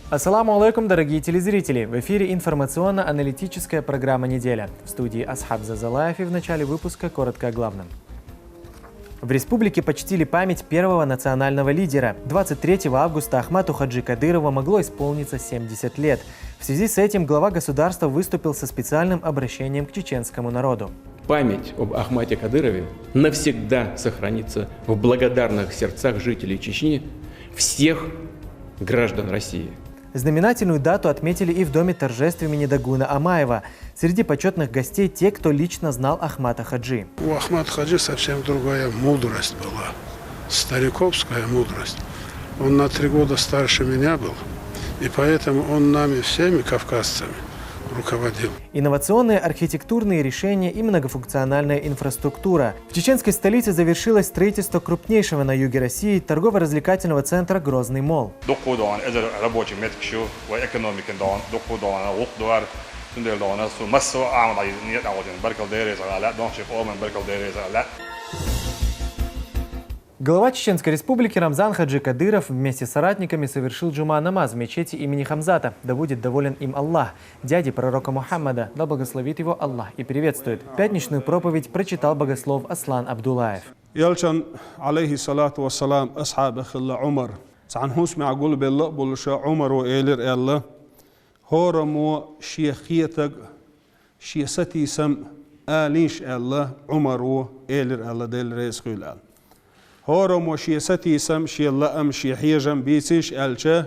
Ассаламу алейкум, дорогие телезрители! В эфире информационно-аналитическая программа «Неделя». В студии Асхаб Зазалаев, и в начале выпуска коротко о главном. В республике почтили память первого национального лидера. 23 августа Ахмату Хаджи Кадырову могло исполниться 70 лет. В связи с этим глава государства выступил со специальным обращением к чеченскому народу. Память об Ахмате Кадырове навсегда сохранится в благодарных сердцах жителей Чечни, всех граждан России. Знаменательную дату отметили и в доме торжеств имени Дагуна Амаева. Среди почетных гостей те, кто лично знал Ахмата Хаджи. У Ахмата Хаджи совсем другая мудрость была, стариковская мудрость. Он на 3 года старше меня был, и поэтому он нами всеми, кавказцами, руководил. Инновационные архитектурные решения и многофункциональная инфраструктура. В чеченской столице завершилось строительство крупнейшего на юге России торгово-развлекательного центра «Грозный молл». Глава Чеченской Республики Рамзан Хаджи Кадыров вместе с соратниками совершил джума намаз в мечети имени Хамзата. Да будет доволен им Аллах, дяди пророка Мухаммада, да благословит его Аллах и приветствует. Пятничную проповедь прочитал богослов Аслан Абдулаев. Ялчан, алейхиссалату вассалам, асхаб ахилла Умар. Цанхус мягул белла булша Умару элир элла. Хораму шиехиетаг шиесатисам алиш элла Умару элир элла дел рейсхул элла. هورم شيستي سم شيلا أم شيحيجم بيتش ألشة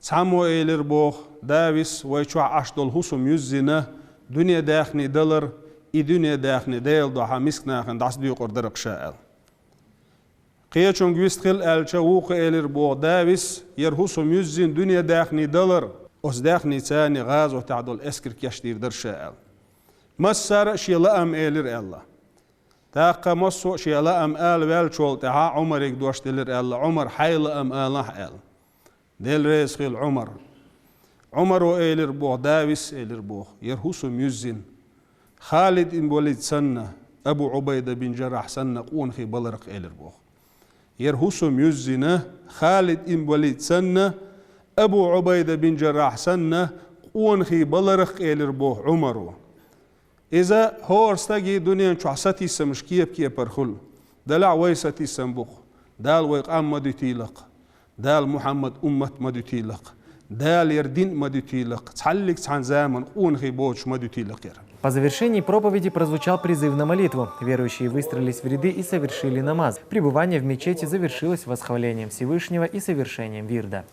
تعمو إيلر بوخ داويس ويشوع عشدل هسوم يزنا دنيا داخني دلر إي دنيا داخني ديل دوحا مسكناخن داس بيقر درق شاء قيتشون جويستخل ألشة ووق إيلر بوخ داويس ير هسوم يزن دنيا داخني دلر أس داخني تاني غاز وتعدل اسكر كيشتير در شاء مسار شيلا أم إيلر الله تاقا مصو شيلا أم آل والشول تها عمر يقدوش دلر آل عمر حيل أم آله آل دل ريس خيل عمر عمر إيلر بوخ داويس إيلر بوخ يرهوسو ميزين خالد إن ولد سنة أبو عبيدة بن جراح سنة قون خي بلرق إيلر بوخ يرهوسو ميزين خالد إن ولد سنة أبو عبيدة بن جراح سنة قون خي بلرق إيلر بوخ عمرو إذا هو استجي دنيا شخصتي سمشكية بكية برخل دلع ويستي سنبخ دال ويقام مدتيلق دال محمد أمة مدتيلق دال يردين مدتيلق تعلق عن زمن قون خيبوش مدتيلق. По завершении проповеди прозвучал призыв на молитву. Верующие выстроились в ряды и совершили намаз. Пребывание в мечети завершилось восхвалением Всевышнего и совершением вирда.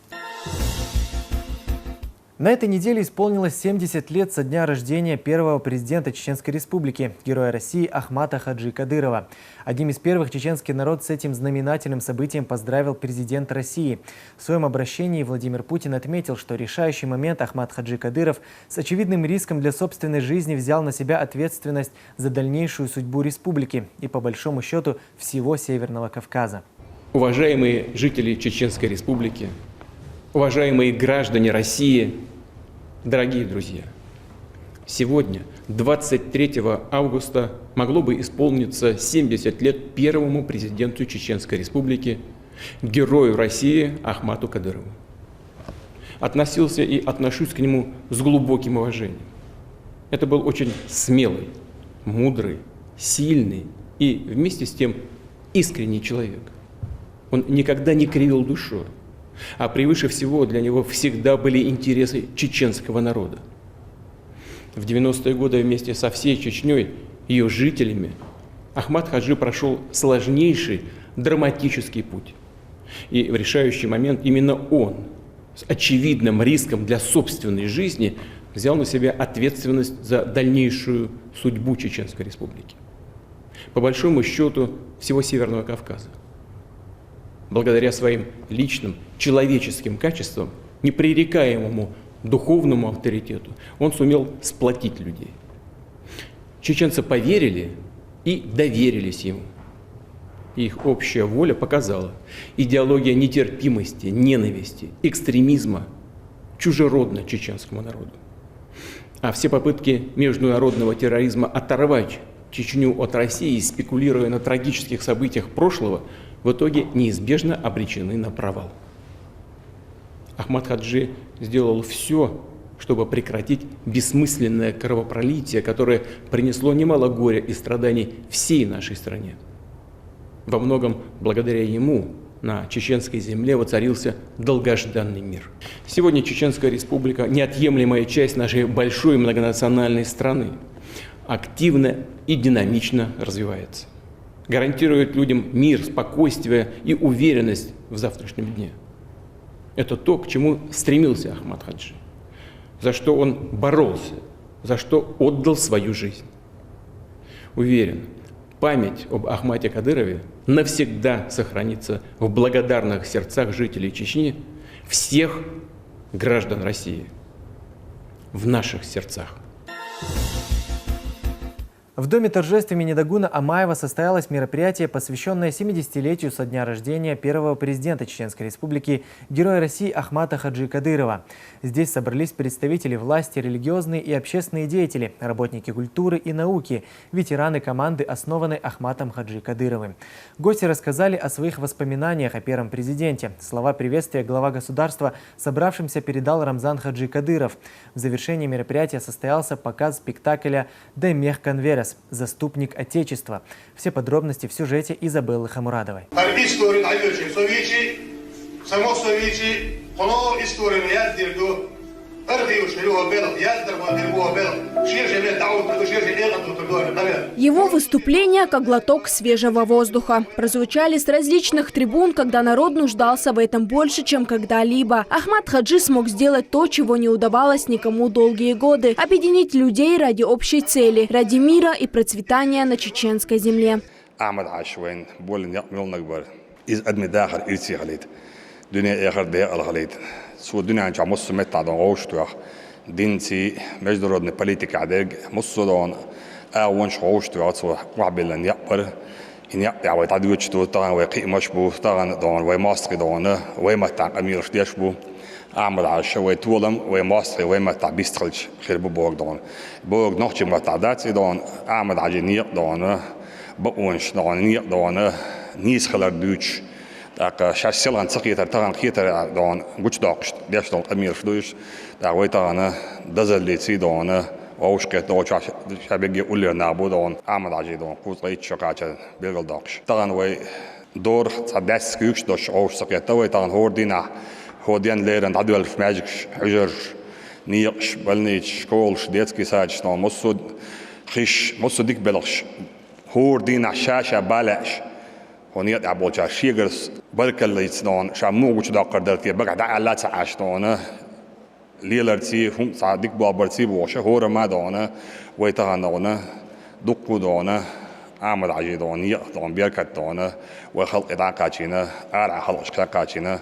На этой неделе исполнилось 70 лет со дня рождения первого президента Чеченской Республики, героя России Ахмата Хаджи Кадырова. Одним из первых чеченский народ с этим знаменательным событием поздравил президент России. В своем обращении Владимир Путин отметил, что решающий момент Ахмат Хаджи Кадыров с очевидным риском для собственной жизни взял на себя ответственность за дальнейшую судьбу республики и, по большому счету, всего Северного Кавказа. Уважаемые жители Чеченской Республики, уважаемые граждане России, дорогие друзья, сегодня, 23 августа, могло бы исполниться 70 лет первому президенту Чеченской Республики, герою России Ахмату Кадырову. Относился и отношусь к нему с глубоким уважением. Это был очень смелый, мудрый, сильный и вместе с тем искренний человек. Он никогда не кривил душой. А превыше всего для него всегда были интересы чеченского народа. В 90-е годы вместе со всей Чечней, ее жителями, Ахмат Хаджи прошел сложнейший, драматический путь. И в решающий момент именно он, с очевидным риском для собственной жизни, взял на себя ответственность за дальнейшую судьбу Чеченской Республики. По большому счету, всего Северного Кавказа. Благодаря своим личным человеческим качествам, непререкаемому духовному авторитету, он сумел сплотить людей. Чеченцы поверили и доверились ему. Их общая воля показала: идеология нетерпимости, ненависти, экстремизма чужеродна чеченскому народу. А все попытки международного терроризма оторвать Чечню от России, спекулируя на трагических событиях прошлого, в итоге неизбежно обречены на провал. Ахмат Хаджи сделал все, чтобы прекратить бессмысленное кровопролитие, которое принесло немало горя и страданий всей нашей стране. Во многом благодаря ему на чеченской земле воцарился долгожданный мир. Сегодня Чеченская Республика – неотъемлемая часть нашей большой многонациональной страны, активно и динамично развивается, гарантирует людям мир, спокойствие и уверенность в завтрашнем дне. Это то, к чему стремился Ахмат Хаджи, за что он боролся, за что отдал свою жизнь. Уверен, память об Ахмате Кадырове навсегда сохранится в благодарных сердцах жителей Чечни, всех граждан России, в наших сердцах. В Доме торжеств имени Дагуна Амаева состоялось мероприятие, посвященное 70-летию со дня рождения первого президента Чеченской Республики, Героя России Ахмата Хаджи Кадырова. Здесь собрались представители власти, религиозные и общественные деятели, работники культуры и науки, ветераны команды, основанной Ахматом Хаджи Кадыровым. Гости рассказали о своих воспоминаниях о первом президенте. Слова приветствия глава государства собравшимся передал Рамзан Хаджи Кадыров. В завершении мероприятия состоялся показ спектакля «Демех Конверес. Заступник Отечества». Все подробности в сюжете Изабеллы Хамурадовой. Его выступления как глоток свежего воздуха. Прозвучали с различных трибун, когда народ нуждался в этом больше, чем когда-либо. Ахмат Хаджи смог сделать то, чего не удавалось никому долгие годы – объединить людей ради общей цели, ради мира и процветания на чеченской земле. دينتي مجدرودن политика عداج مصدون أونش عوشت وعطوا وعبلن يقبر إن يعوي تعديوش تو طعن ويقي مشبو طعن دون ويماستري دون ويمتع أمير شديشبو أعمل عشا ويتولم ويماستري ويمتع بيستخلج خير بوغ دون بوغ نوختي متعداتي دون أعمل عجينيق دون بقونش دون نيق دون نيس خلر دوش так шассилган цакитар таган хитар дон гучдакш дяштон амир шдуш так вайтана дазаллици дон оушке доча шабеги улер набу дон амадажи дон кузлай чакача белгалдакш таган вай дор цадас кюш дош оуш сакета вайтан хордина ходиан лерен адуал фмажик хужер ниякш балнич школш детский сад дон мусуд хиш мусудик белаш хордина шаша балаш هونيات عبوجا شيغرس بركل يتنون شامو وش داقر درتي بقعد على تعاشتونه ليلرتي هم صادق بابرتي بوشه هور ما دونه ويتغنونه دقو دونه عمل عجيدون يقطون بيركت دونه وخلق داقاتينه ارع خلق شكاكاتينه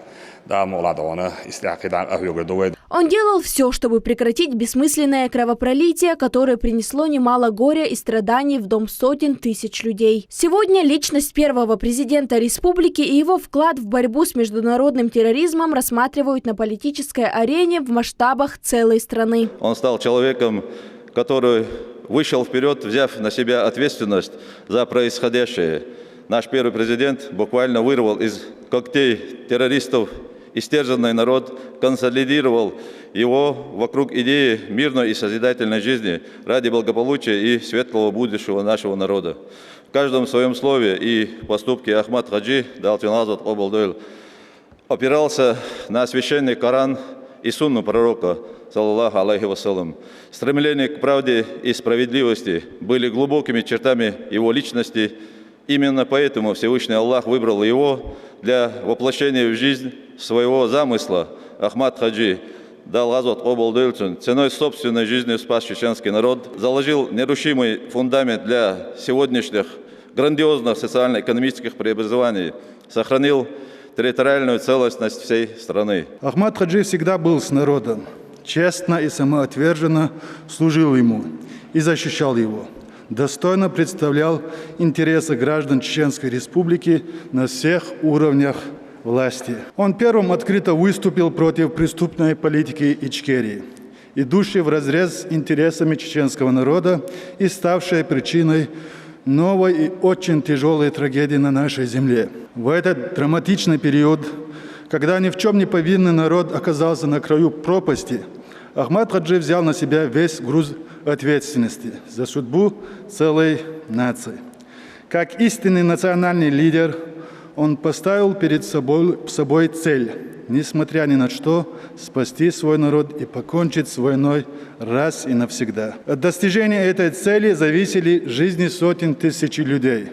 да молодона истякидан ахюгдовед. Он делал все, чтобы прекратить бессмысленное кровопролитие, которое принесло немало горя и страданий в дом сотен тысяч людей. Сегодня личность первого президента республики и его вклад в борьбу с международным терроризмом рассматривают на политической арене в масштабах целой страны. Он стал человеком, который вышел вперед, взяв на себя ответственность за происходящее. Наш первый президент буквально вырвал из когтей террористов истерзанный народ, консолидировал его вокруг идеи мирной и созидательной жизни ради благополучия и светлого будущего нашего народа. В каждом своем слове и поступке Ахмат Хаджи Далтиназат Обалдойл опирался на священный Коран и сунну пророка, саллаллаху алейхи вассалам. Стремление к правде и справедливости были глубокими чертами его личности. Именно поэтому Всевышний Аллах выбрал его для воплощения в жизнь своего замысла. Ахмат Хаджи дал Азот Обалдойлцун ценой собственной жизни спас чеченский народ, заложил нерушимый фундамент для сегодняшних грандиозных социально-экономических преобразований, сохранил территориальную целостность всей страны. Ахмат Хаджи всегда был с народом, честно и самоотверженно служил ему и защищал его. Достойно представлял интересы граждан Чеченской Республики на всех уровнях власти. Он первым открыто выступил против преступной политики Ичкерии, идущей вразрез с интересами чеченского народа и ставшей причиной новой и очень тяжелой трагедии на нашей земле. В этот драматичный период Когда ни в чем не повинный народ оказался на краю пропасти, Ахмат Хаджи взял на себя весь груз ответственности за судьбу целой нации. Как истинный национальный лидер, он поставил перед собой цель, несмотря ни на что, спасти свой народ и покончить с войной раз и навсегда. От достижения этой цели зависели жизни сотен тысяч людей.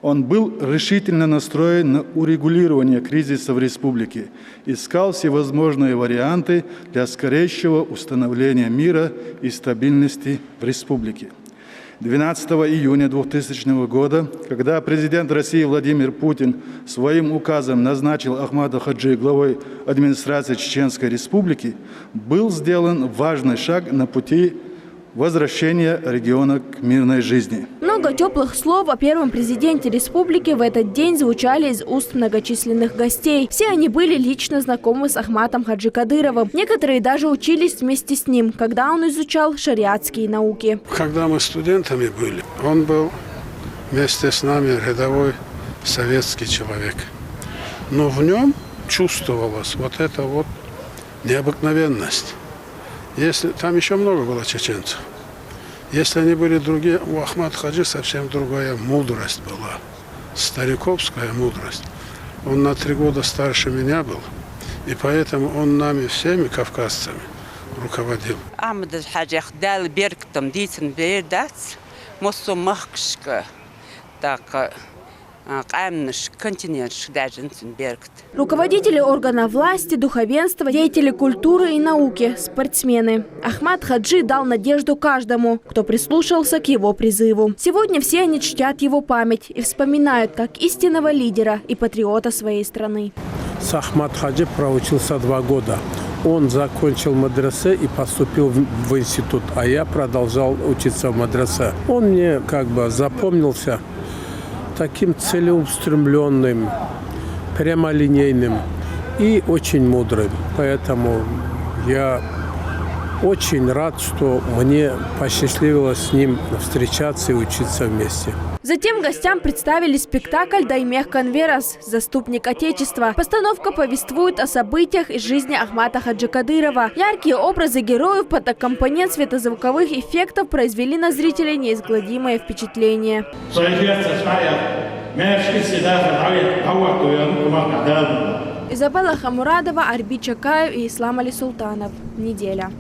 Он был решительно настроен на урегулирование кризиса в республике, искал всевозможные варианты для скорейшего установления мира и стабильности в республике. 12 июня 2000 года, когда президент России Владимир Путин своим указом назначил Ахмата Хаджи главой администрации Чеченской Республики, был сделан важный шаг на пути возвращения региона к мирной жизни. Много теплых слов о первом президенте республики в этот день звучали из уст многочисленных гостей. Все они были лично знакомы с Ахматом Хаджи Кадыровым. Некоторые даже учились вместе с ним, когда он изучал шариатские науки. Когда мы студентами были, он был вместе с нами рядовой советский человек. Но в нем чувствовалась вот эта вот необыкновенность. Если там еще много было чеченцев. Если они были другие, у Ахмата Хаджи совсем другая мудрость была. Стариковская мудрость. Он на 3 года старше меня был. И поэтому он нами всеми кавказцами руководил. Руководители органов власти, духовенства, деятели культуры и науки, спортсмены. Ахмат Хаджи дал надежду каждому, кто прислушался к его призыву. Сегодня все они чтят его память и вспоминают как истинного лидера и патриота своей страны. С Ахмат Хаджи проучился 2 года. Он закончил медресе и поступил в институт, а я продолжал учиться в медресе. Он мне запомнился таким целеустремленным, прямолинейным и очень мудрым. Поэтому я очень рад, что мне посчастливилось с ним встречаться и учиться вместе. Затем гостям представили спектакль «Даймех Канверас. Заступник Отечества». Постановка повествует о событиях из жизни Ахмата Хаджи Кадырова. Яркие образы героев под аккомпанемент светозвуковых эффектов произвели на зрителей неизгладимое впечатление. Изабелла Хамурадова, Арбит Чакаев и Ислам Али Султанов. Неделя.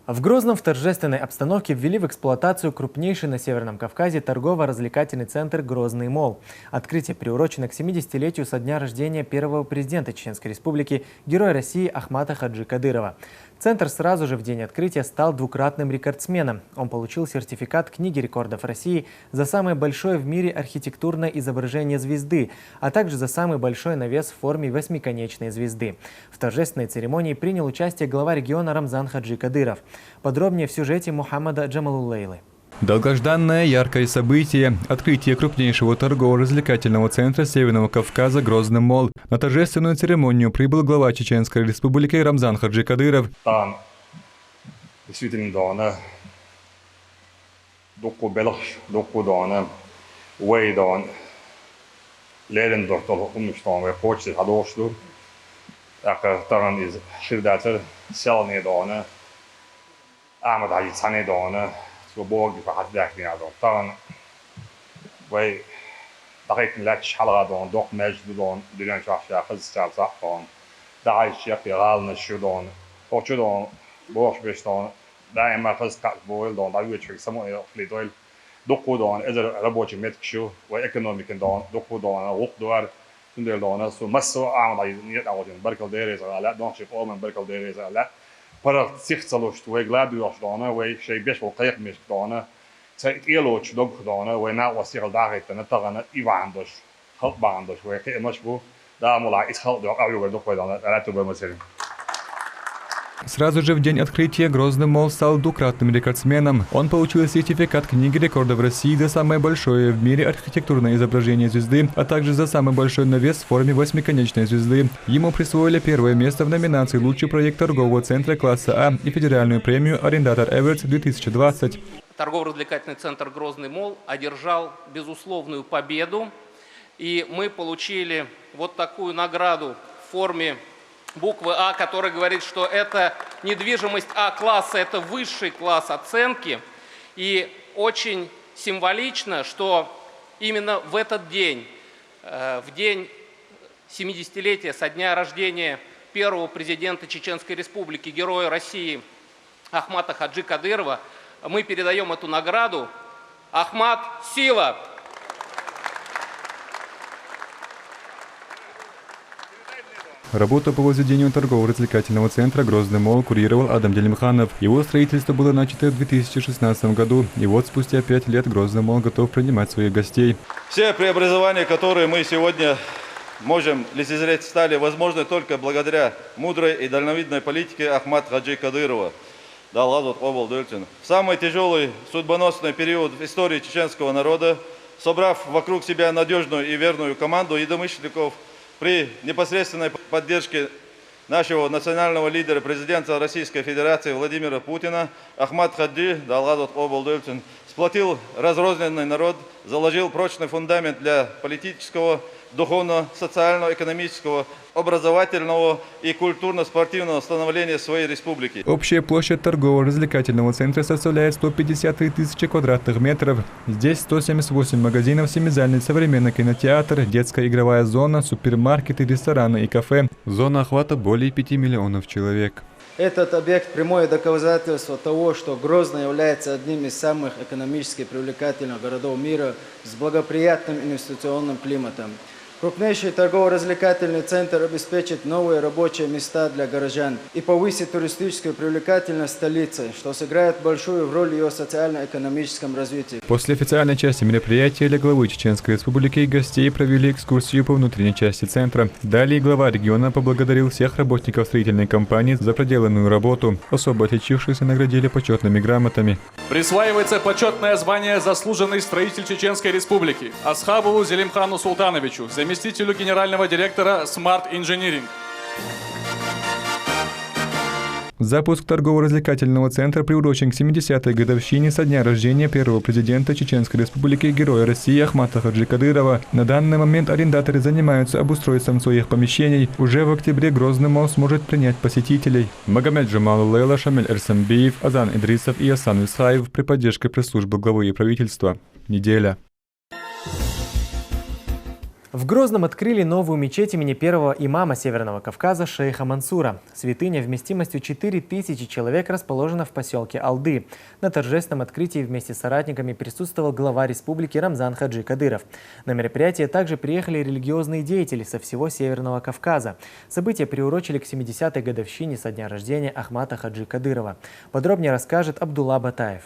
В Грозном в торжественной обстановке ввели в эксплуатацию крупнейший на Северном Кавказе торгово-развлекательный центр «Грозный молл». Открытие приурочено к 70-летию со дня рождения первого президента Чеченской Республики, героя России Ахмата Хаджи Кадырова. Центр сразу же в день открытия стал 2-кратным рекордсменом. Он получил сертификат Книги рекордов России за самое большое в мире архитектурное изображение звезды, а также за самый большой навес в форме 8-конечной звезды. В торжественной церемонии принял участие глава региона Рамзан Хаджи Кадыров. Подробнее в сюжете Мухаммада Джамалуллейлы. Долгожданное яркое событие – открытие крупнейшего торгово-развлекательного центра Северного Кавказа «Грозный молл». На торжественную церемонию прибыл глава Чеченской Республики Рамзан Хаджи Кадыров. وبوقي فحد ذاكني هذا طبعا وي دقيق لاتش حلقة دون دوق مجد دون دليل شاف خز استعب صح دون دعاي الشيخ يغالنا شو دون أو شو دون بوش بيش دون دائما خز قاعد بويل دون دعوي شو يسمونه يخلي دويل دوقو دون إذا ربوش متك شو وإيكونوميك دون دوقو دون وق دوار تندل دون سو مسو أعمل عينيات أودين بركل ديريز لا دون شيء قوم بركل ديريز لا para zichtsalust we gladujas dona we shay beshul qayq mish dona tay eloch dog dona we na wasil daaqit na tagana ivandos khalt bandos we ke mashbu da mula is khalt dog ayu dog we dona ala tuba maselin. Сразу же в день открытия «Грозный молл» стал 2-кратным рекордсменом. Он получил сертификат Книги рекордов России за самое большое в мире архитектурное изображение звезды, а также за самый большой навес в форме 8-конечной звезды. Ему присвоили 1-е место в номинации «Лучший проект торгового центра класса А» и федеральную премию «Арендатор Эверс-2020». Торгово-развлекательный центр «Грозный молл» одержал безусловную победу И мы получили вот такую награду в форме буквы А, которая говорит, что это недвижимость А-класса, это высший класс оценки. И очень символично, что именно в этот день, в день 70-летия со дня рождения первого президента Чеченской Республики, Героя России Ахмата Хаджи Кадырова, мы передаем эту награду. Ахмат, сила! Работу по возведению торгово-развлекательного центра «Грозный молл» курировал Адам Делимханов. Его строительство было начато в 2016 году. И вот спустя 5 лет «Грозный молл» готов принимать своих гостей. Все преобразования, которые мы сегодня можем лицезреть, стали возможны только благодаря мудрой и дальновидной политике Ахмата Хаджи Кадырова. В самый тяжелый судьбоносный период в истории чеченского народа, собрав вокруг себя надежную и верную команду единомышленников, при непосредственной поддержке нашего национального лидера, президента Российской Федерации Владимира Путина, Ахмат Хаджи сплотил разрозненный народ, заложил прочный фундамент для политического, духовного, социального, экономического, образовательного и культурно-спортивного становления своей республики. Общая площадь торгово-развлекательного центра составляет 153 тысячи квадратных метров. Здесь 178 магазинов, семизальный современный кинотеатр, детская игровая зона, супермаркеты, рестораны и кафе. Зона охвата более 5 миллионов человек. Этот объект – прямое доказательство того, что Грозный является одним из самых экономически привлекательных городов мира с благоприятным инвестиционным климатом. Крупнейший торгово-развлекательный центр обеспечит новые рабочие места для горожан и повысит туристическую привлекательность столицы, что сыграет большую роль в ее социально-экономическом развитии. После официальной части мероприятия для главы Чеченской Республики гостей провели экскурсию по внутренней части центра. Далее глава региона поблагодарил всех работников строительной компании за проделанную работу. Особо отличившихся наградили почетными грамотами. Присваивается почетное звание «Заслуженный строитель Чеченской Республики» Асхабову Зелимхану Султановичу, заместителю генерального директора Smart Engineering. Запуск торгово-развлекательного центра приурочен к 70-й годовщине со дня рождения первого президента Чеченской Республики, Героя России Ахмата Хаджи Кадырова. На данный момент арендаторы занимаются обустройством своих помещений. Уже в октябре Грозный молл сможет принять посетителей. Магомед Джамалулейла, Шамиль Эрсамбиев, Азан Идрисов и Асан Висаев при поддержке пресс-службы главы и правительства. Неделя. В Грозном открыли новую мечеть имени первого имама Северного Кавказа шейха Мансура. Святыня вместимостью 4000 человек расположена в поселке Алды. На торжественном открытии вместе с соратниками присутствовал глава республики Рамзан Хаджи Кадыров. На мероприятие также приехали религиозные деятели со всего Северного Кавказа. События приурочили к 70-й годовщине со дня рождения Ахмата Хаджи Кадырова. Подробнее расскажет Абдулла Батаев.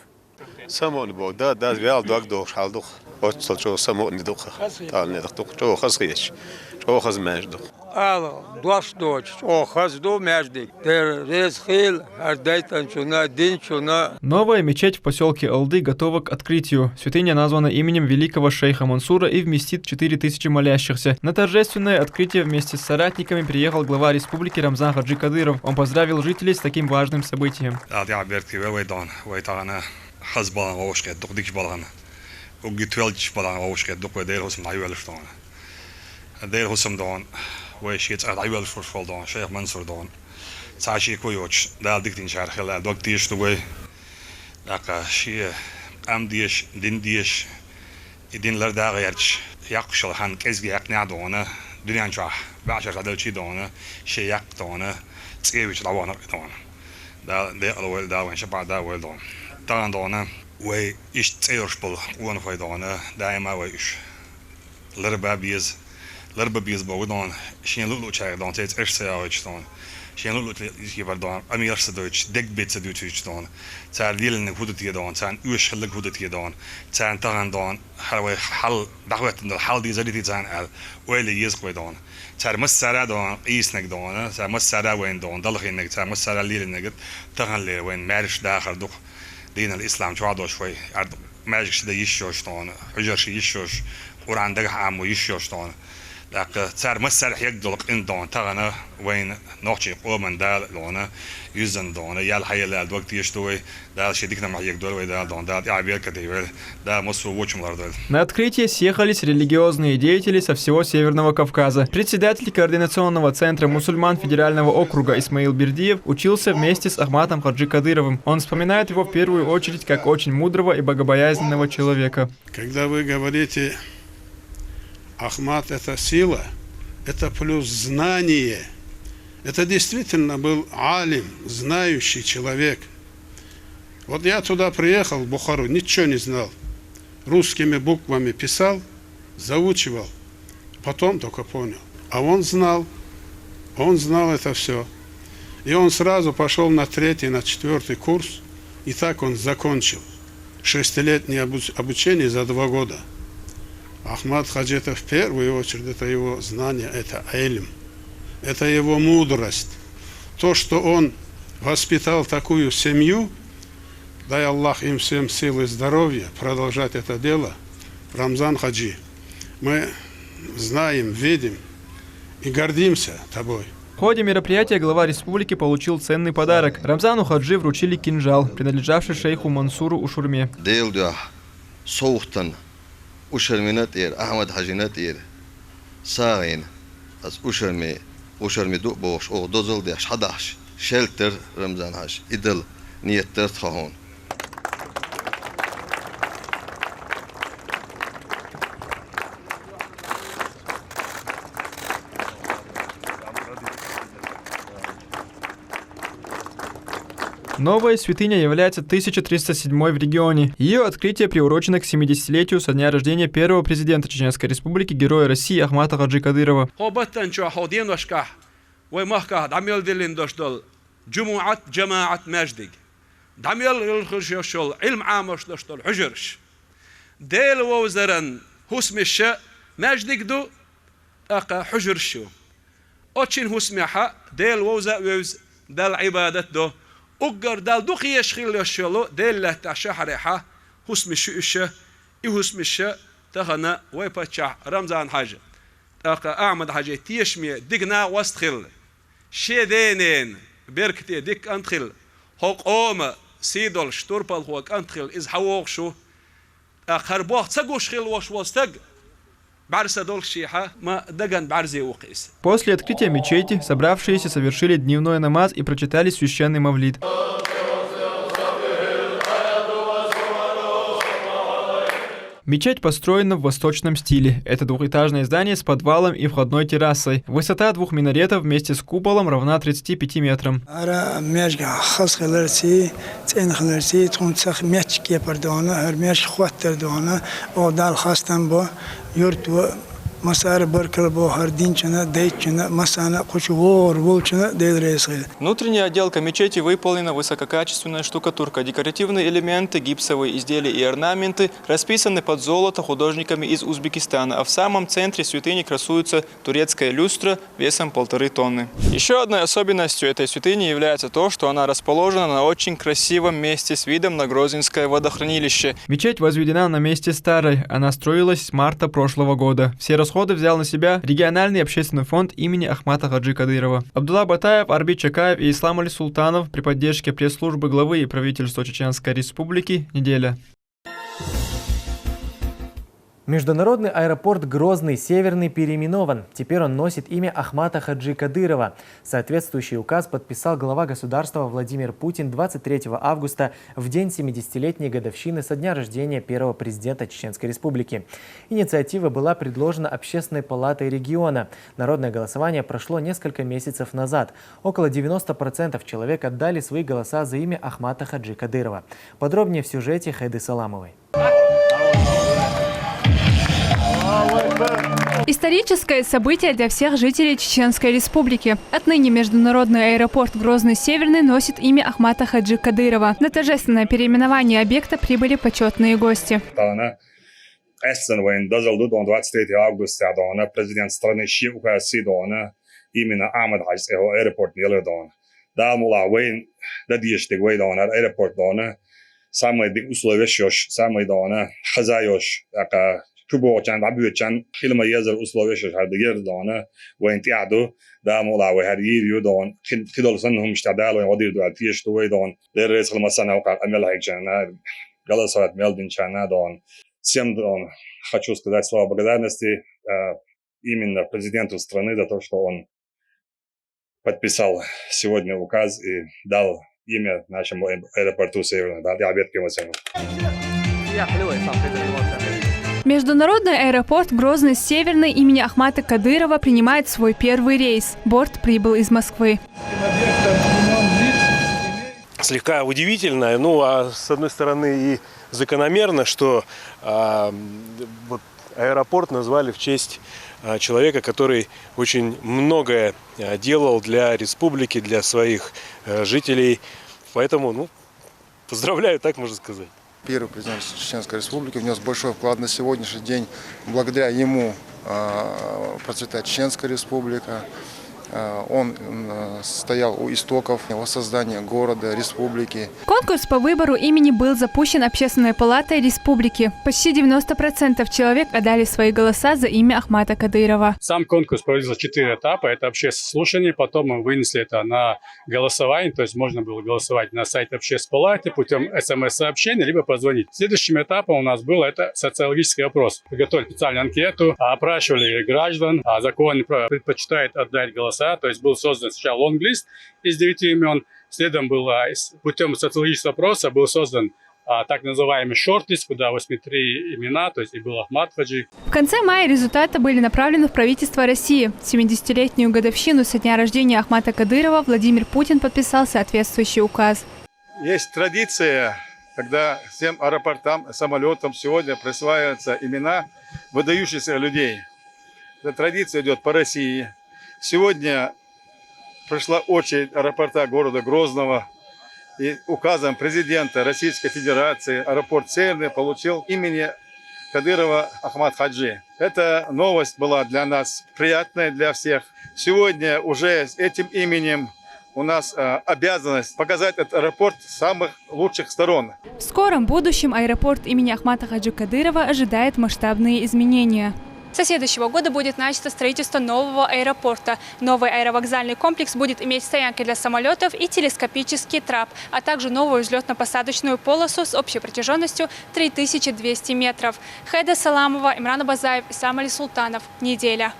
Новая мечеть в поселке Алды готова к открытию. Святыня названа именем великого шейха Мансура и вместит 4000 молящихся. На торжественное открытие вместе с соратниками приехал глава республики Рамзан Хаджи Кадыров. Он поздравил жителей с таким важным событием. وي إيش تسيرش بال وان فايدانا دائما ويش لربا بيز بودان شين لولو شاي دان تيت إيش سياوش دان شين لولو يجيبر دان أمير سدوش دك بيت سدوش دان تان ليلن هودت يدان تان ويش خلق هودت يدان تان تان دان حل دعوة الحل دي زلتي تان ال ويلي يزق دان تان مسرع دان إيسنك دان تان مسرع وين دان دلخينك تان مسرع ليلنك تان لي وين مارش داخل دخ دين الإسلام شو شوي ماجك شده يشوش طون حجر شي يشوش قرآن دقح عامو يشوش طون царь مسرح يقدلق إن دون تغنا وين نوحشي قومن دال دونا يزن دونا يال حي لال وقت يشتوي دال شديكنا مع يقدر ويدال دون دال يعبير كتير دال مصر ووچم لردل. На открытие съехались религиозные деятели со всего Северного Кавказа. Председатель Координационного центра мусульман Федерального округа Исмаил Бердиев учился вместе с Ахматом Хаджи Кадыровым. Он вспоминает его в первую очередь как очень мудрого и богобоязненного человека. Когда вы говорите Ахмат — это сила, это плюс знание. Это действительно был алим, знающий человек. Вот я туда приехал, в Бухару, ничего не знал. Русскими буквами писал, заучивал. Потом только понял. А он знал это все. И он сразу пошел на 3-й, на 4-й курс. И так он закончил 6-летнее обучение за 2 года. Ахмат Хаджи — это в первую очередь, это его знание, это илм, это его мудрость. То, что он воспитал такую семью, дай Аллах им всем силы и здоровья продолжать это дело. Рамзан Хаджи, мы знаем, видим и гордимся тобой. В ходе мероприятия глава республики получил ценный подарок. Рамзану Хаджи вручили кинжал, принадлежавший шейху Мансуру Ушурме. Ушерминат ир, Ахмад Хаджинат ир, Саин, аз Ушерми дубош, о дозл деш, хадаш, шелтер Рамзан Хаж, идл, ниеттер тхахон. Новая святыня является 1307 в регионе. Ее открытие приурочено к 70-летию со дня рождения первого президента Чеченской Республики, героя России Ахмата Хаджи Кадырова. أجر دال دخي يشخيل يشلو دل تشحرها حسم الشيء يحسم الشيء تهنا ويبتشع رمضان حاجة أقا أعمد حاجة تيشمي دقنا واستخل شيدينين بيركتي ديك أنتخل هوق أوم سيدول شتوربال هوق أنتخل إز حوق شو أخربوخ تسقوش خيل وش وستق. После открытия мечети собравшиеся совершили дневной намаз и прочитали священный мавлид. Мечеть построена в восточном стиле. Это двухэтажное здание с подвалом и входной террасой. Высота 2 минаретов вместе с куполом равна 35 метрам. Внутренняя отделка мечети выполнена высококачественная штукатурка, декоративные элементы, гипсовые изделия и орнаменты расписаны под золото художниками из Узбекистана, а в самом центре святыни красуется турецкая люстра весом 1,5 тонны. Еще одной особенностью этой святыни является то, что она расположена на очень красивом месте с видом на Грозинское водохранилище. Мечеть возведена на месте старой, она строилась с марта прошлого года. Все расходы взял на себя региональный общественный фонд имени Ахмата Хаджи Кадырова. Абдулла Батаев, Арбит Чакаев и Ислам Али Султанов при поддержке пресс-службы главы и правительства Чеченской Республики. Неделя. Международный аэропорт Грозный Северный переименован. Теперь он носит имя Ахмата Хаджи Кадырова. Соответствующий указ подписал глава государства Владимир Путин 23 августа в день 70-летней годовщины со дня рождения первого президента Чеченской Республики. Инициатива была предложена Общественной палатой региона. Народное голосование прошло несколько месяцев назад. Около 90% человек отдали свои голоса за имя Ахмата Хаджи Кадырова. Подробнее в сюжете Хайды Саламовой. Историческое событие для всех жителей Чеченской Республики. Отныне международный аэропорт Грозный Северный носит имя Ахмата Хаджи Кадырова. На торжественное переименование объекта прибыли почетные гости. Президент страны именно Ахмад Хаджи аэропорт аэропорт самые условия самые хозяйш شو كان عبيد كان حلم يزر أسلوبش هذا غير دانا وين تعدو ده مولا وهرير يدون خدول سنهم اشتعدال ويودير دو عتيش توي دون لرئيس المسنا وقع أمل هيك كان голосовать мелдин чана дон. Всем дон хочу сказать слова благодарности именно президенту страны за то, что он подписал сегодня указ и дал имя нашему аэропорту Северный. Да, я обед кем-то. Международный аэропорт Грозный-Северный имени Ахмата Кадырова принимает свой первый рейс. Борт прибыл из Москвы. Слегка удивительно, ну а с одной стороны и закономерно, что вот аэропорт назвали в честь человека, который очень многое делал для республики, для своих жителей. Поэтому, ну, поздравляю, так можно сказать. Первый президент Чеченской Республики внес большой вклад на сегодняшний день. Благодаря ему процветает Чеченская Республика. Он стоял у истоков воссоздания города, республики. Конкурс по выбору имени был запущен Общественной палатой республики. Почти 90% человек отдали свои голоса за имя Ахмата Кадырова. Сам конкурс проводился 4 этапа. Это общественное слушание, потом мы вынесли это на голосование. То есть можно было голосовать на сайте Общественной палаты путем СМС-сообщения, либо позвонить. Следующим этапом у нас был это социологический опрос. Приготовили специальную анкету, опрашивали граждан, за кого они предпочитают отдать голоса. То есть был создан сначала лонглист из 9 имен, следом было путем социологического опроса был создан так называемый шорт-лист, куда 83 имена, то есть и был Ахмат Хаджи. В конце мая результаты были направлены в правительство России. В 70-летнюю годовщину со дня рождения Ахмата Кадырова Владимир Путин подписал соответствующий указ. Есть традиция, когда всем аэропортам, самолетам сегодня присваиваются имена выдающихся людей. Эта традиция идет по России. Сегодня пришла очередь аэропорта города Грозного, и указом президента Российской Федерации аэропорт Северный получил имени Кадырова Ахмат Хаджи. Эта новость была для нас приятная, для всех. Сегодня уже с этим именем у нас обязанность показать этот аэропорт с самых лучших сторон. В скором будущем аэропорт имени Ахмата Хаджи Кадырова ожидает масштабные изменения. Со следующего года будет начато строительство нового аэропорта. Новый аэровокзальный комплекс будет иметь стоянки для самолетов и телескопический трап, а также новую взлетно-посадочную полосу с общей протяженностью 3200 метров. Хайда Саламова, Имран Абазаев, Ислам Али Султанов. Неделя.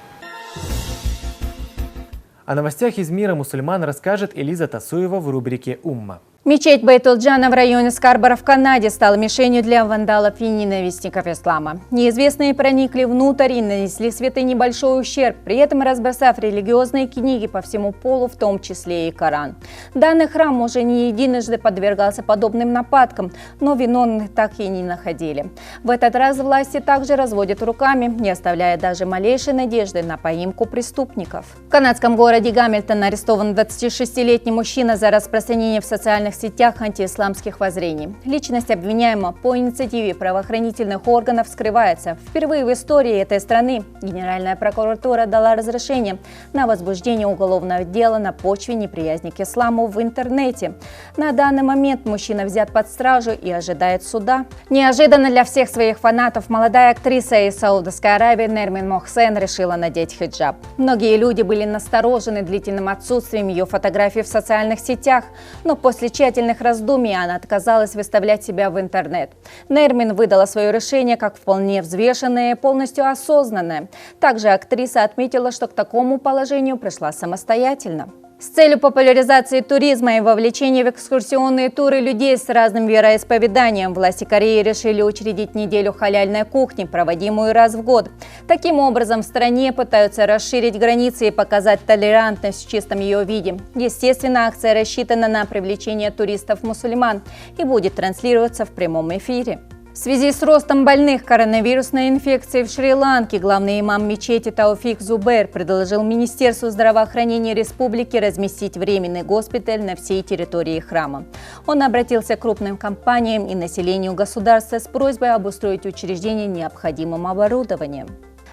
О новостях из мира мусульман расскажет Элиза Тасуева в рубрике «Умма». Мечеть Бейтул-Джана в районе Скарбора в Канаде стала мишенью для вандалов и ненавистников ислама. Неизвестные проникли внутрь и нанесли святыне большой ущерб, при этом разбросав религиозные книги по всему полу, в том числе и Коран. Данный храм уже не единожды подвергался подобным нападкам, но виновных так и не находили. В этот раз власти также разводят руками, не оставляя даже малейшей надежды на поимку преступников. В канадском городе Гамильтон арестован 26-летний мужчина за распространение в социальных сетях антиисламских воззрений. Личность обвиняемого по инициативе правоохранительных органов скрывается. Впервые в истории этой страны Генеральная прокуратура дала разрешение на возбуждение уголовного дела на почве неприязни к исламу в интернете. На данный момент мужчина взят под стражу и ожидает суда. Неожиданно для всех своих фанатов молодая актриса из Саудовской Аравии Нермин Мохсен решила надеть хиджаб. Многие люди были насторожены длительным отсутствием ее фотографий в социальных сетях, но после тщательных раздумий она отказалась выставлять себя в интернет. Нермин выдала свое решение как вполне взвешенное и полностью осознанное. Также актриса отметила, что к такому положению пришла самостоятельно. С целью популяризации туризма и вовлечения в экскурсионные туры людей с разным вероисповеданием власти Кореи решили учредить неделю халяльной кухни, проводимую раз в год. Таким образом, в стране пытаются расширить границы и показать толерантность в чистом ее виде. Естественно, акция рассчитана на привлечение туристов-мусульман и будет транслироваться в прямом эфире. В связи с ростом больных коронавирусной инфекцией в Шри-Ланке главный имам мечети Тауфик Зубер предложил Министерству здравоохранения республики разместить временный госпиталь на всей территории храма. Он обратился к крупным компаниям и населению государства с просьбой обустроить учреждение необходимым оборудованием.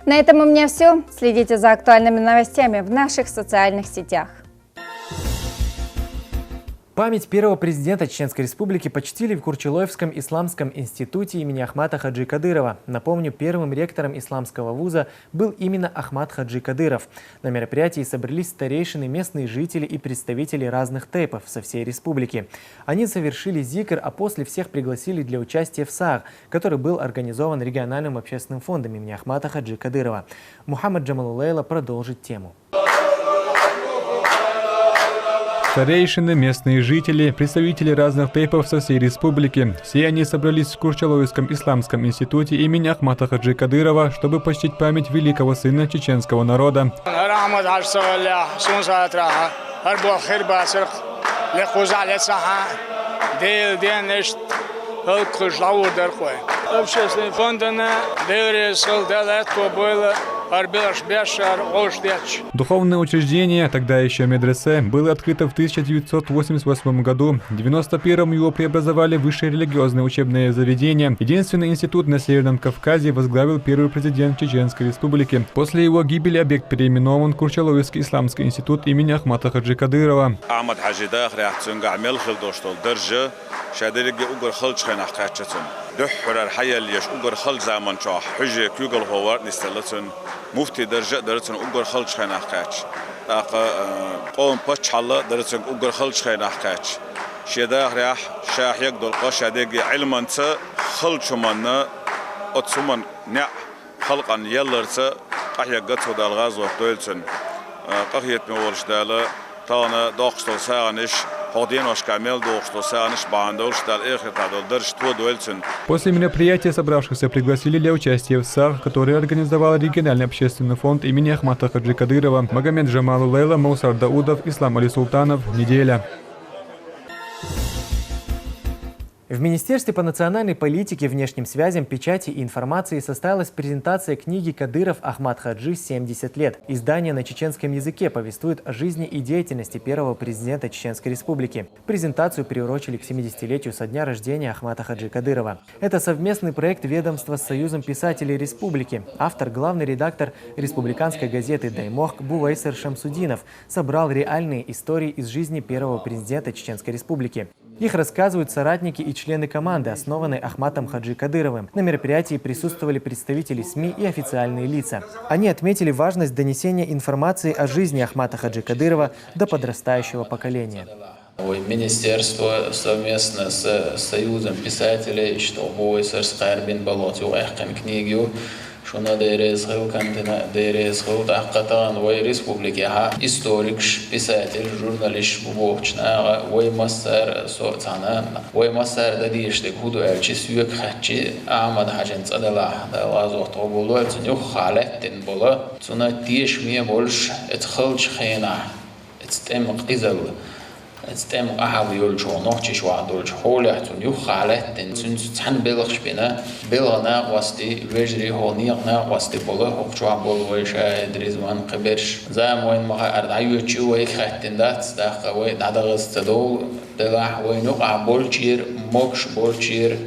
На этом у меня все. Следите за актуальными новостями в наших социальных сетях. Память первого президента Чеченской Республики почтили в Курчилоевском исламском институте имени Ахмата Хаджи Кадырова. Напомню, первым ректором исламского вуза был именно Ахмат Хаджи Кадыров. На мероприятии собрались старейшины, местные жители и представители разных тейпов со всей республики. Они совершили зикр, а после всех пригласили для участия в САГ, который был организован региональным общественным фондом имени Ахмата Хаджи Кадырова. Мухаммад Джамалулейла продолжит тему. Старейшины, местные жители, представители разных тейпов со всей республики. Все они собрались в Курчилоевском исламском институте имени Ахмата Хаджи Кадырова, чтобы почтить память великого сына чеченского народа. Общественный фонд Духовное учреждение, тогда еще медресе, было открыто в 1988 году. В 1991 его преобразовали в высшее религиозное учебное заведение. Единственный институт на Северном Кавказе возглавил первый президент Чеченской Республики. После его гибели объект переименован в Курчилоевский исламский институт имени Ахмата Хаджи Кадырова. مفتي درجة درتن أقر خلش خينا حكاش قوم بتش حلا درتن أقر خلش خينا حكاش شدا رياح شاح يقدر قش هذيك علما ت خلش منا أتصمن نع خلقا يلرت قحية قطع دالغاز وقتلتن قحية مورش داله تانا داخل سانش. После мероприятия собравшихся пригласили для участия в САГ, который организовал региональный общественный фонд имени Ахмата Хаджи Кадырова. Магомед Джамалулейла, Маусар Даудов, Ислам Али Султанов. Неделя. В Министерстве по национальной политике, внешним связям, печати и информации состоялась презентация книги «Кадыров Ахмат Хаджи. 70 лет». Издание на чеченском языке повествует о жизни и деятельности первого президента Чеченской Республики. Презентацию приурочили к 70-летию со дня рождения Ахмата Хаджи Кадырова. Это совместный проект ведомства с Союзом писателей Республики. Автор, главный редактор республиканской газеты «Даймох» Бувайсер Шамсудинов собрал реальные истории из жизни первого президента Чеченской Республики. Их рассказывают соратники и члены команды, основанной Ахматом Хаджи Кадыровым. На мероприятии присутствовали представители СМИ и официальные лица. Они отметили важность донесения информации о жизни Ахмата Хаджи Кадырова до подрастающего поколения. Министерство совместно с Союзом писателей, что Бувайсер Скарбин Болотью Эхкан книгу, شونا ديريز خو كانتنا ديريز خو تحققان وي ريسبوبليكا историкш писатель журналист бубочна وي مصر صوتنا وي مصر دديشتك هدو الچسيوك خچي احمد حاجن صدلا دازو طوبولو تنيو خالتن بولا تنا تيش مي بولش اتخلش خينا اتستم قزل استم أحد يولش ونوحش واحد يولش حوله تون يخالة تنسون تحن بلغش بنا بلغنا وستي وجري هونيقنا وستي بلغ وقشوا بلغ ويش دريزمان قبرش زام وين ما أردعيو تشو ويك خاتن دات داخل وين عدغز تدول دلاح وين يقع بولشير موكش بولشير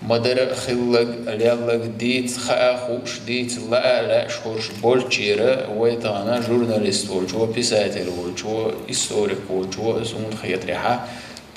مدر خلق ليلق ديت خاخوش ديت لا شورش بولشير ويتانا جورناليست ولشو بيساتل ولشو هيستوريك ولشو سون خيطريحة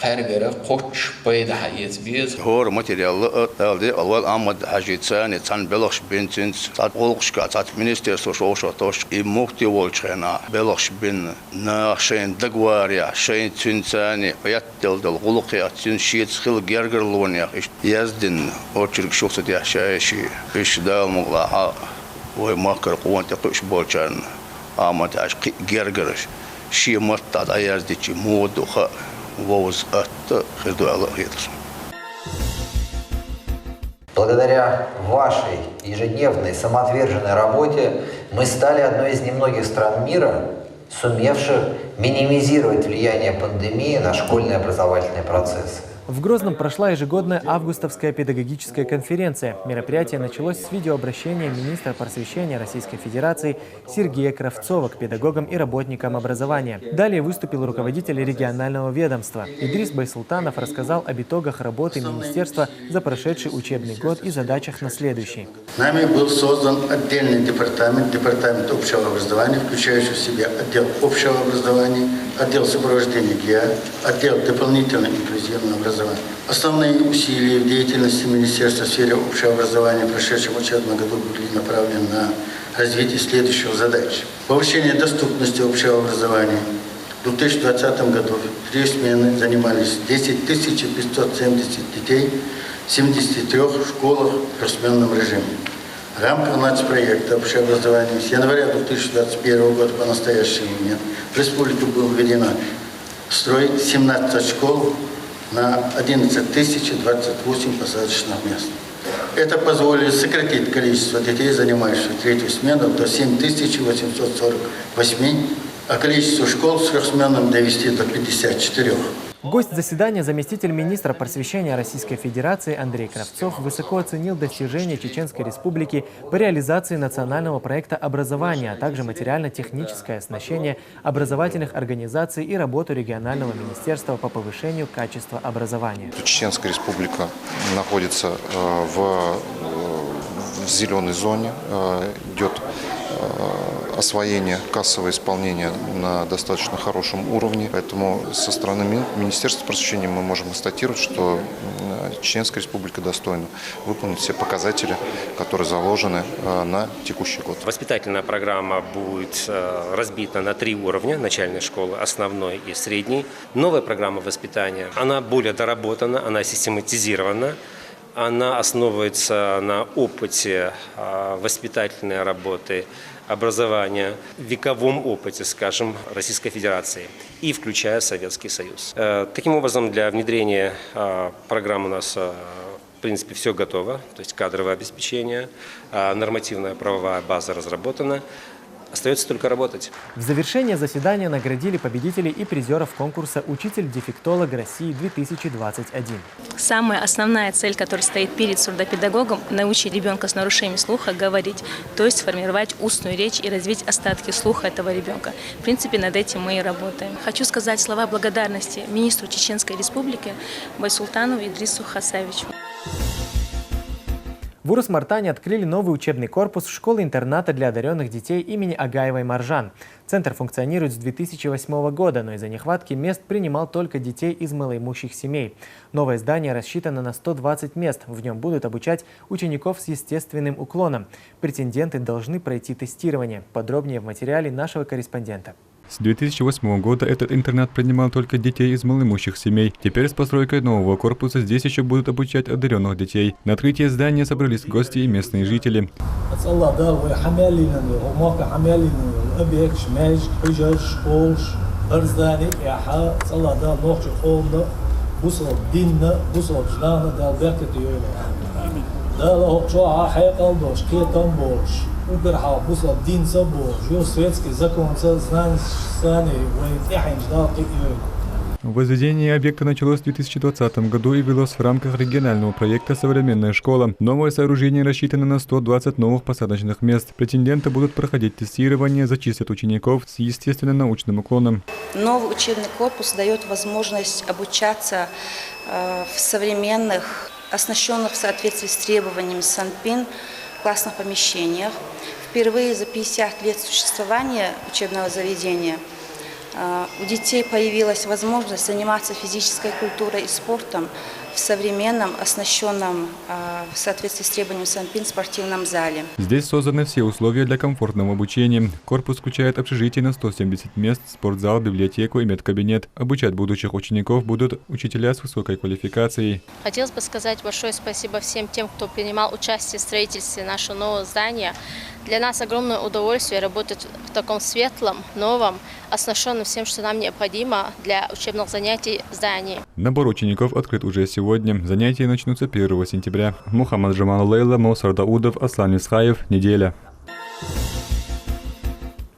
قارجرة قطش بيد حيات بيز هور ماتيريال الدي اول عمد حاجيتسان تان بلغش بنتنس تات قولقشكا تات مينستيرسو شوشوتوش ايموكتي ولشنا بلغش بن ناشين دغواريا شين تنساني ياتل دل قولقيا تن شيت خل جرجرلونيا يزدن اورچرك شوخت دي شايشي ايش دال مغلاها وي ماكر قوانت قش بولچان عمد اش جرجرش شي مرتاد ايازدي مودخ Благодаря вашей ежедневной самоотверженной работе мы стали одной из немногих стран мира, сумевших минимизировать влияние пандемии на школьные образовательные процессы. В Грозном прошла ежегодная августовская педагогическая конференция. Мероприятие началось с видеообращения министра просвещения Российской Федерации Сергея Кравцова к педагогам и работникам образования. Далее выступил руководитель регионального ведомства. Идрис Байсултанов рассказал об итогах работы министерства за прошедший учебный год и задачах на следующий. Нами был создан отдельный департамент общего образования, включающий в себя отдел общего образования, отдел сопровождения ГИА, отдел дополнительного инклюзивного образования. Основные усилия в деятельности Министерства в сфере общего образования в прошедшем учебном году были направлены на развитие следующих задач. Повышение доступности общего образования. В 2020 году в 3 смены занимались 10 570 детей в 73 школах в трехсменном режиме. В рамках нацпроекта общеобразования с января 2021 года по настоящий момент в республике было введено в строй 17 школ на 11 028 посадочных мест. Это позволит сократить количество детей, занимающихся 3-ю смену, до 7848, а количество школ с трехсменным довести до 54. Гость заседания, заместитель министра просвещения Российской Федерации Андрей Кравцов высоко оценил достижения Чеченской Республики по реализации национального проекта образования, а также материально-техническое оснащение образовательных организаций и работу регионального министерства по повышению качества образования. Чеченская Республика находится в зеленой зоне, идет освоение, кассовое исполнение на достаточно хорошем уровне. Поэтому со стороны Министерства просвещения мы можем констатировать, что Чеченская Республика достойна выполнить все показатели, которые заложены на текущий год. Воспитательная программа будет разбита на 3 уровня: начальной школы, основной и средней. Новая программа воспитания, она более доработана, она систематизирована. Она основывается на опыте воспитательной работы, образования, вековом опыте, скажем, Российской Федерации и включая Советский Союз. Таким образом, для внедрения программы у нас в принципе все готово, то есть кадровое обеспечение, нормативная правовая база разработана. Остается только работать. В завершение заседания наградили победителей и призеров конкурса «Учитель-дефектолог России-2021». Самая основная цель, которая стоит перед сурдопедагогом – научить ребенка с нарушением слуха говорить, то есть сформировать устную речь и развить остатки слуха этого ребенка. В принципе, над этим мы и работаем. Хочу сказать слова благодарности министру Чеченской Республики Байсултанову Идрису Хасавичу. В Урус-Мартане открыли новый учебный корпус школы-интерната для одаренных детей имени Агаевой Маржан. Центр функционирует с 2008 года, но из-за нехватки мест принимал только детей из малоимущих семей. Новое здание рассчитано на 120 мест. В нем будут обучать учеников с естественным уклоном. Претенденты должны пройти тестирование. Подробнее в материале нашего корреспондента. С 2008 года этот интернат принимал только детей из малоимущих семей. Теперь с постройкой нового корпуса здесь еще будут обучать одаренных детей. На открытие здания собрались гости и местные жители. Возведение объекта началось в 2020 году и велось в рамках регионального проекта «Современная школа». Новое сооружение рассчитано на 120 новых посадочных мест. Претенденты будут проходить тестирование, зачислят учеников с естественно-научным уклоном. Новый учебный корпус дает возможность обучаться в современных, оснащенных в соответствии с требованиями Санпин, классных помещениях. Впервые за 50 лет существования учебного заведения у детей появилась возможность заниматься физической культурой и спортом в современном, оснащенном в соответствии с требованиями Санпин спортивном зале. Здесь созданы все условия для комфортного обучения. Корпус включает общежитие на 170 мест, спортзал, библиотеку и медкабинет. Обучать будущих учеников будут учителя с высокой квалификацией. Хотелось бы сказать большое спасибо всем тем, кто принимал участие в строительстве нашего нового здания. Для нас огромное удовольствие работать в таком светлом, новом, оснащенном всем, что нам необходимо для учебных занятий в здании. Набор учеников открыт уже сегодня. Занятия начнутся 1 сентября. Мухаммад Джамал Лейла, Мусар Даудов, Аслан Исхаев. Неделя.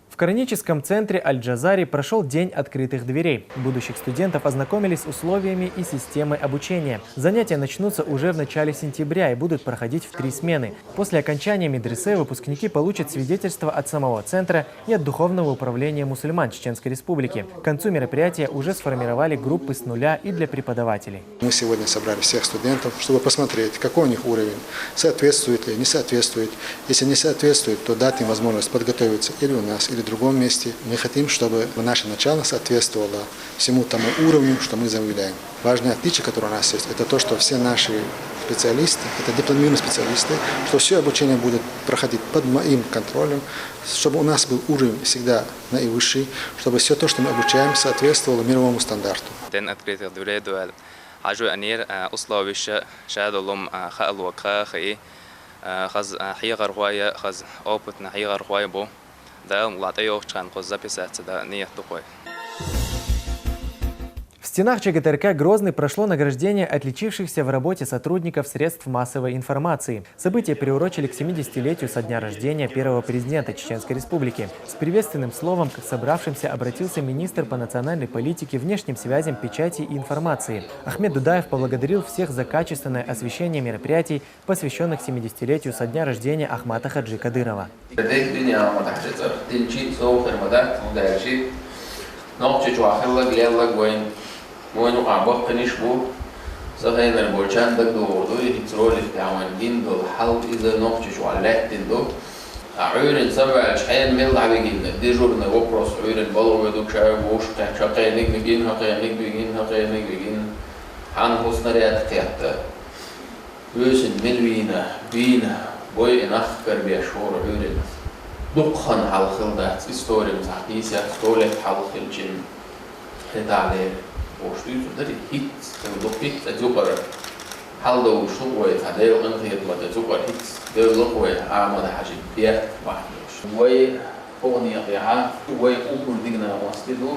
В Кораническом центре Аль-Джазари прошел День открытых дверей. Будущих студентов ознакомились с условиями и системой обучения. Занятия начнутся уже в начале сентября и будут проходить в 3 смены. После окончания медресе выпускники получат свидетельство от самого центра и от Духовного управления мусульман Чеченской Республики. К концу мероприятия уже сформировали группы с нуля и для преподавателей. Мы сегодня собрали всех студентов, чтобы посмотреть, какой у них уровень, соответствует ли, не соответствует. Если не соответствует, то дать им возможность подготовиться или у нас, или в другом месте. Мы хотим, чтобы наше начало соответствовало всему тому уровню, что мы заявляем. Важное отличие, которое у нас есть, это то, что все наши специалисты, это дипломированные специалисты, что все обучение будет проходить под моим контролем, чтобы у нас был уровень всегда наивысший, чтобы все то, что мы обучаем, соответствовало мировому стандарту. عجو أنير أصلاويش شهادة لهم خال وخا خي خز حيغر هواية خز أوبتنا حيغر هواية بو ده ملاطيو كان خز записаться да не такой. В стенах ЧГТРК «Грозный» прошло награждение отличившихся в работе сотрудников средств массовой информации. Событие приурочили к 70-летию со дня рождения первого президента Чеченской Республики. С приветственным словом к собравшимся обратился министр по национальной политике, внешним связям, печати и информации. Ахмед Дудаев поблагодарил всех за качественное освещение мероприятий, посвященных 70-летию со дня рождения Ахмата Хаджи Кадырова. وين وقع بنيش بو صهين البولشان دقدو دو يترول التعاون دين دو حاول إذا نقطش وعلات دو عيون سبع شحين ميل عبيجين ديجورنا وبروس عيون بالو بدو شعب وش شقينك بيجين هقينك بيجين عن حسنريات قيادة ويسن ملوينا بينا بوي نخكر بيشور عيون دقخن على خلدات استوري مساحيسة استولت على خلجين هتعليه وشتيت ودري هيت ودقيت أتوقع حلو وشطوة تعديل أنخيط ما تتوقع هيت ده لقوة عامة حاجة بيت واحد وي أغنية قيعة وي أقول دينا واستدو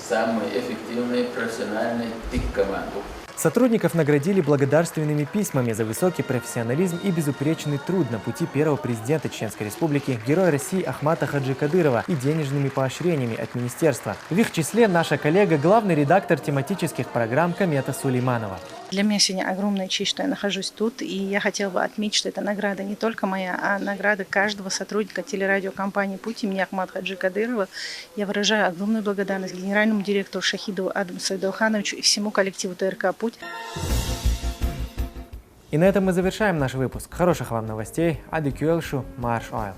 самые эффективные персональные тик команду. Сотрудников наградили благодарственными письмами за высокий профессионализм и безупречный труд на пути первого президента Чеченской Республики, Героя России Ахмата Хаджи Кадырова и денежными поощрениями от министерства. В их числе наша коллега, главный редактор тематических программ Комета Сулейманова. Для меня сегодня огромная честь, что я нахожусь тут, и я хотела бы отметить, что это награда не только моя, а награда каждого сотрудника телерадиокомпании «Путь» имени Ахмата Хаджи Кадырова. Я выражаю огромную благодарность генеральному директору Шахидову Адаму Сайдалхановичу и всему коллективу ТРК «Путь». И на этом мы завершаем наш выпуск. Хороших вам новостей. Ади Кюэлшу, Марш Ойл.